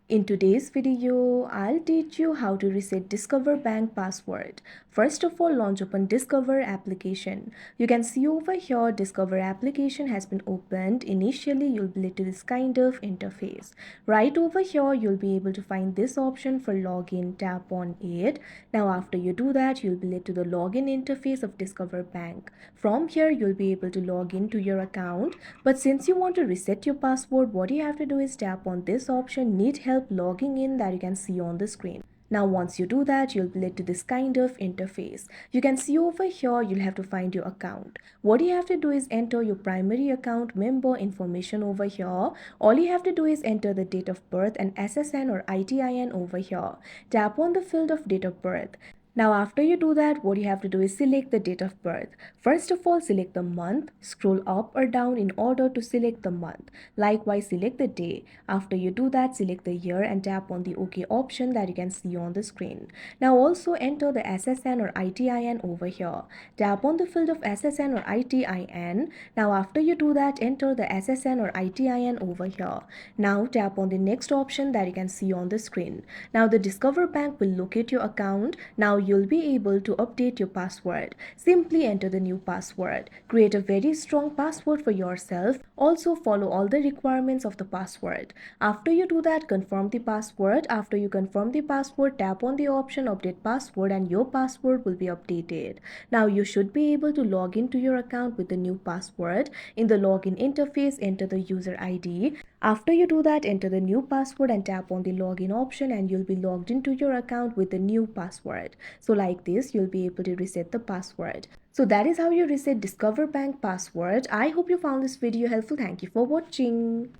In today's video, I'll teach you how to reset Discover Bank password. First of all, launch open Discover application. You can see over here Discover application has been opened. Initially, you'll be led to this kind of interface. Right over here, you'll be able to find this option for login. Tap on it. Now after you do that, you'll be led to the login interface of Discover Bank. From here, you'll be able to log into your account. But since you want to reset your password, what you have to do is tap on this option, need help logging in, that you can see on the screen. Now once you do that, you'll be led to this kind of interface. You can see over here, you'll have to find your account. What you have to do is enter your primary account member information over here. All you have to do is enter the date of birth and SSN or ITIN over here. Tap on the field of date of birth. Now after you do that, what you have to do is select the date of birth. First of all, select the month, scroll up or down in order to select the month. Likewise, select the day. After you do that, select the year and tap on the OK option that you can see on the screen. Now also enter the SSN or ITIN over here. Tap on the field of SSN or ITIN. Now after you do that, enter the SSN or ITIN over here. Now tap on the next option that you can see on the screen. Now the Discover Bank will locate your account. Now you'll be able to update your password. Simply enter the new password. Create a very strong password for yourself. Also follow all the requirements of the password. After you do that, confirm the password. After you confirm the password, tap on the option update password and your password will be updated. Now you should be able to log into your account with the new password. In the login interface, enter the user ID. After you do that, enter the new password and tap on the login option and you'll be logged into your account with the new password. So like this, you'll be able to reset the password. So that is how you reset Discover Bank password. I hope you found this video helpful. Thank you for watching.